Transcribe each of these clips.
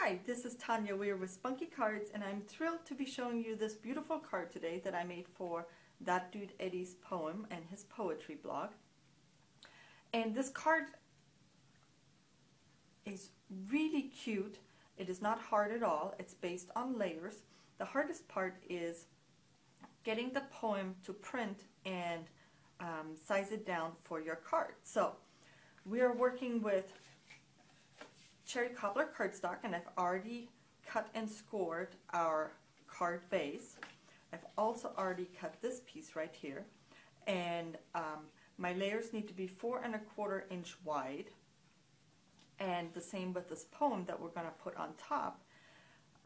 Hi, this is Tanja Weir with Spunky Cards, and I'm thrilled to be showing you this beautiful card today that I made for That Dude Eddie's poem and his poetry blog. And this card is really cute. It is not hard at all. It's based on layers. The hardest part is getting the poem to print and size it down for your card. So we are working with cherry cobbler cardstock, and I've already cut and scored our card base. I've also already cut this piece right here, and my layers need to be 4¼ inch wide, and the same with this poem that we're going to put on top.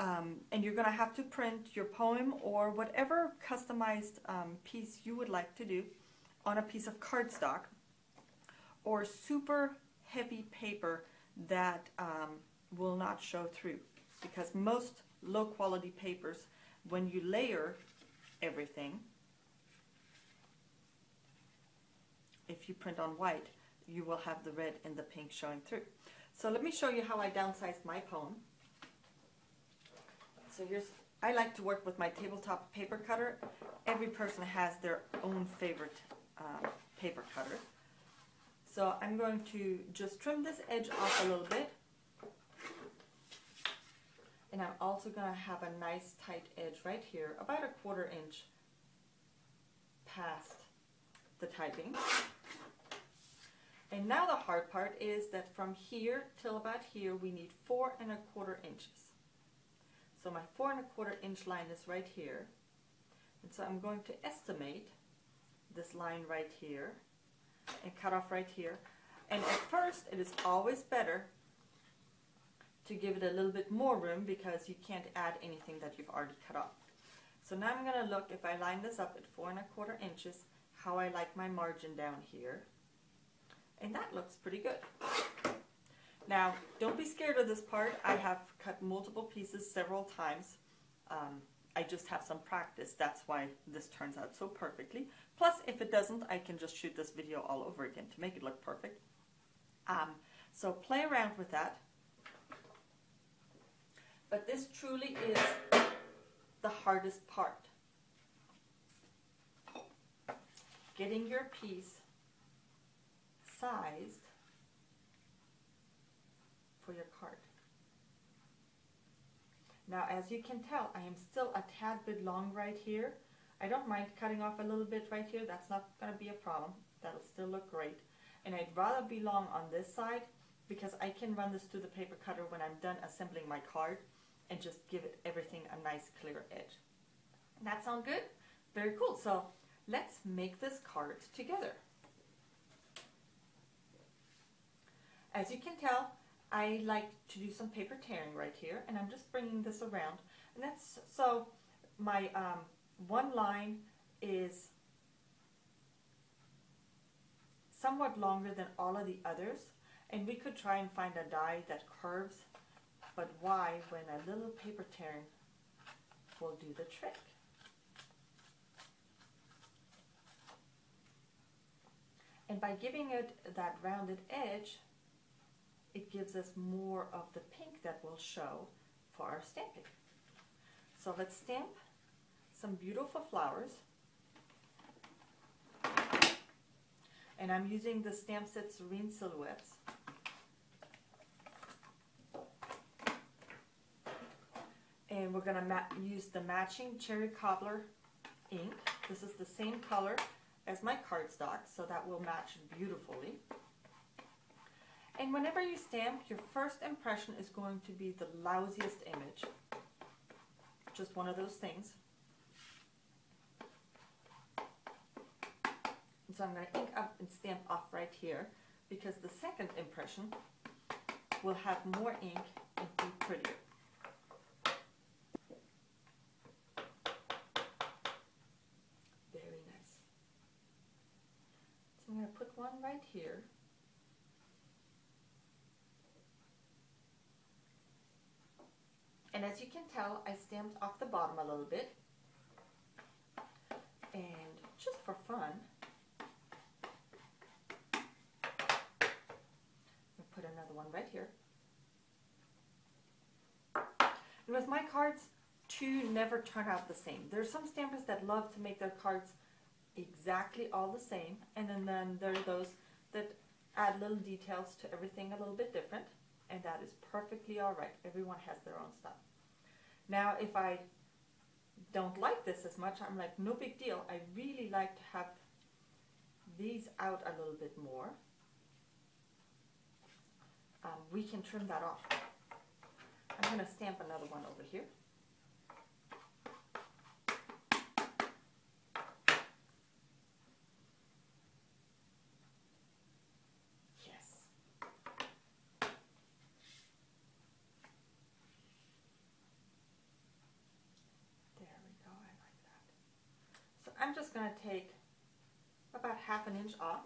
And you're going to have to print your poem or whatever customized piece you would like to do on a piece of cardstock or super heavy paper that will not show through, because most low quality papers, when you layer everything, if you print on white, you will have the red and the pink showing through. So let me show you how I downsized my poem. So I like to work with my tabletop paper cutter. Every person has their own favorite paper cutter. So I'm going to just trim this edge off a little bit. And I'm also going to have a nice tight edge right here, about 1/4 inch past the typing. And now the hard part is that from here till about here we need 4¼ inches. So my 4¼ inch line is right here. And so I'm going to estimate this line right here and cut off right here. And at first it is always better to give it a little bit more room, because you can't add anything that you've already cut off. So now I'm going to look, if I line this up at 4¼ inches, how I like my margin down here. And that looks pretty good. Now, don't be scared of this part. I have cut multiple pieces several times. I just have some practice. That's why this turns out so perfectly. Plus, if it doesn't, I can just shoot this video all over again to make it look perfect. So play around with that. But this truly is the hardest part. Getting your piece sized for your card. Now, as you can tell, I am still a tad bit long right here. I don't mind cutting off a little bit right here. That's not going to be a problem. That'll still look great. And I'd rather be long on this side, because I can run this through the paper cutter when I'm done assembling my card and just give it everything a nice clear edge. That sound good? Very cool. So let's make this card together. As you can tell, I like to do some paper tearing right here, and I'm just bringing this around. And that's so my one line is somewhat longer than all of the others, and we could try and find a die that curves, but why, when a little paper tearing will do the trick. And by giving it that rounded edge, it gives us more of the pink that will show for our stamping. So let's stamp some beautiful flowers. And I'm using the Stamp Set Serene Silhouettes. And we're going to use the matching cherry cobbler ink. This is the same color as my cardstock, so that will match beautifully. And whenever you stamp, your first impression is going to be the lousiest image. Just one of those things. And so I'm going to ink up and stamp off right here, because the second impression will have more ink and be prettier. Very nice. So I'm going to put one right here. And as you can tell, I stamped off the bottom a little bit. And just for fun, I'll put another one right here. with my cards, two never turn out the same. There's some stampers that love to make their cards exactly all the same, and then there are those that add little details to everything a little bit different, and that is perfectly all right. Everyone has their own style. Now, if I don't like this as much, I'm like, no big deal. I really like to have these out a little bit more. We can trim that off. I'm going to stamp another one over here. Yes. There we go. I like that. So I'm just going to take about ½ inch off.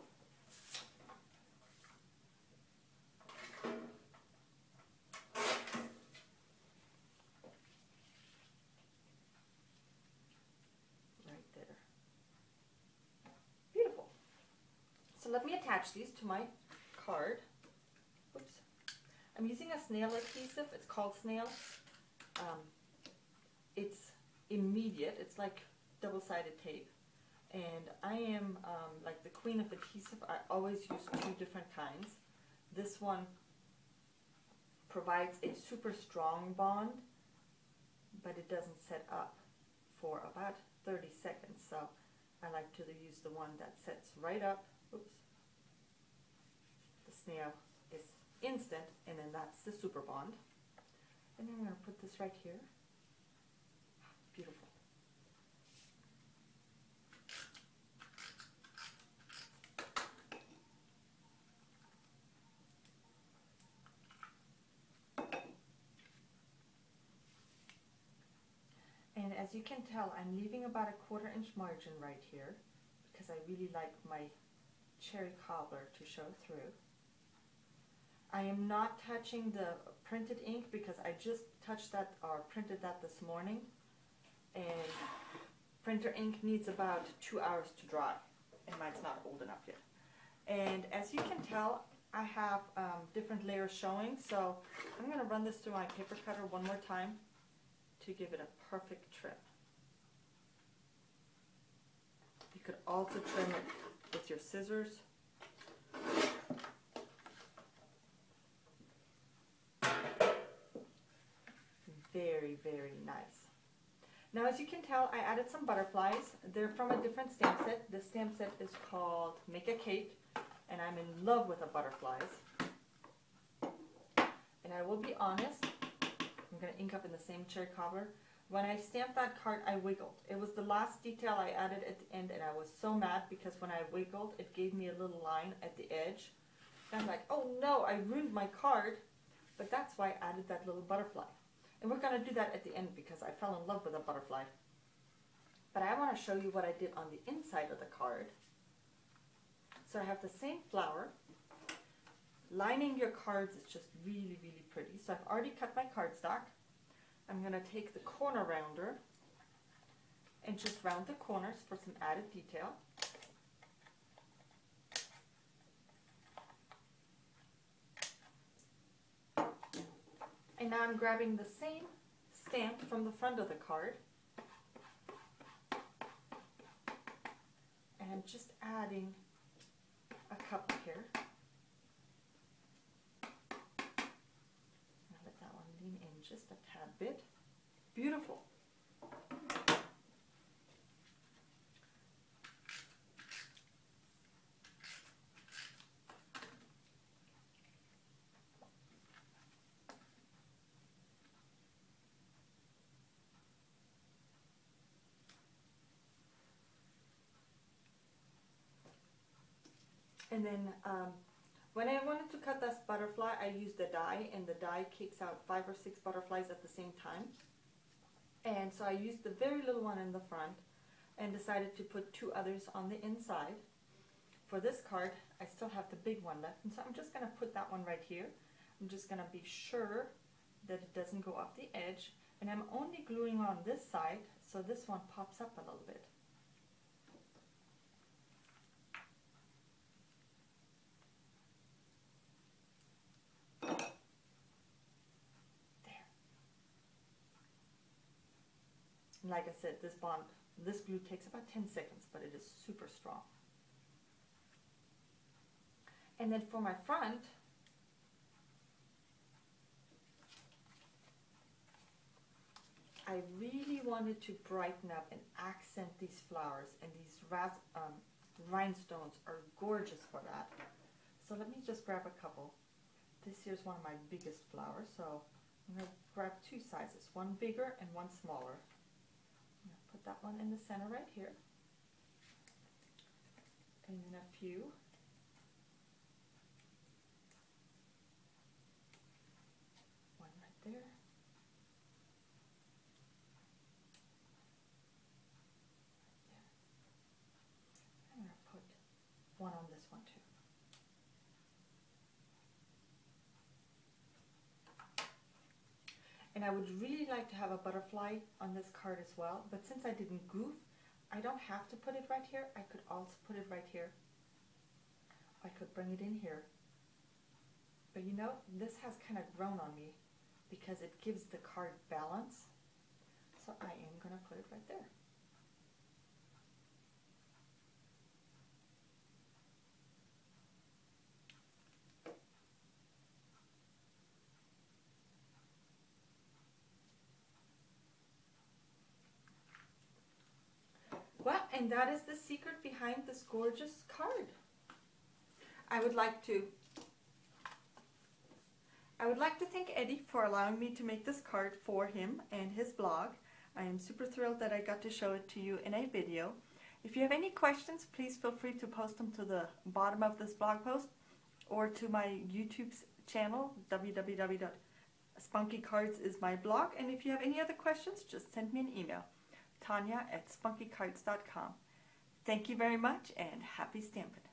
So let me attach these to my card. Oops. I'm using a snail adhesive. It's called Snail. It's immediate. It's like double-sided tape. And I am like the queen of adhesive. I always use 2 different kinds. This one provides a super strong bond, but it doesn't set up for about 30 seconds. So I like to use the one that sets right up. Oops. The snail is instant, and then that's the super bond. And then I'm going to put this right here. Beautiful. And as you can tell, I'm leaving about a 1/4 inch margin right here because I really like my cherry cobbler to show through. I am not touching the printed ink because I just touched that or printed that this morning, and printer ink needs about 2 hours to dry, and mine's not old enough yet. And as you can tell, I have different layers showing, so I'm going to run this through my paper cutter one more time to give it a perfect trim. You could also trim it with your scissors. Very, very nice. Now, as you can tell, I added some butterflies. They're from a different stamp set. This stamp set is called Make a Cake, and I'm in love with the butterflies. And I will be honest, I'm going to ink up in the same cherry cobbler. When I stamped that card, I wiggled. It was the last detail I added at the end, and I was so mad because when I wiggled, it gave me a little line at the edge. And I'm like, oh no, I ruined my card. But that's why I added that little butterfly. And we're going to do that at the end because I fell in love with a butterfly. But I want to show you what I did on the inside of the card. So I have the same flower. Lining your cards is just really, really pretty. So I've already cut my cardstock. I'm going to take the corner rounder and just round the corners for some added detail. And now I'm grabbing the same stamp from the front of the card and just adding a couple here. Now let that one lean in just a tad bit. Beautiful. And then when I wanted to cut this butterfly, I used a die, and the die kicks out 5 or 6 butterflies at the same time. And so I used the very little one in the front and decided to put 2 others on the inside. For this card, I still have the big one left, and so I'm just going to put that one right here. I'm just going to be sure that it doesn't go off the edge, and I'm only gluing on this side, so this one pops up a little bit. And like I said, this glue takes about 10 seconds, but it is super strong. And then for my front, I really wanted to brighten up and accent these flowers, and these rhinestones are gorgeous for that. So let me just grab a couple. This here's one of my biggest flowers, so I'm going to grab two sizes, one bigger and one smaller. I'm going to put that one in the center right here, and then a few. One right there. I'm going to put one on this one too. And I would really like to have a butterfly on this card as well, but since I didn't goof, I don't have to put it right here. I could also put it right here. I could bring it in here. But you know, this has kind of grown on me because it gives the card balance. So I am going to put it right there. Well, and that is the secret behind this gorgeous card. I would like to thank Eddie for allowing me to make this card for him and his blog. I am super thrilled that I got to show it to you in a video. If you have any questions, please feel free to post them to the bottom of this blog post or to my YouTube channel, www.spunkycards is my blog. And if you have any other questions, just send me an email, Tanja@spunkycards.com. Thank you very much and happy stamping.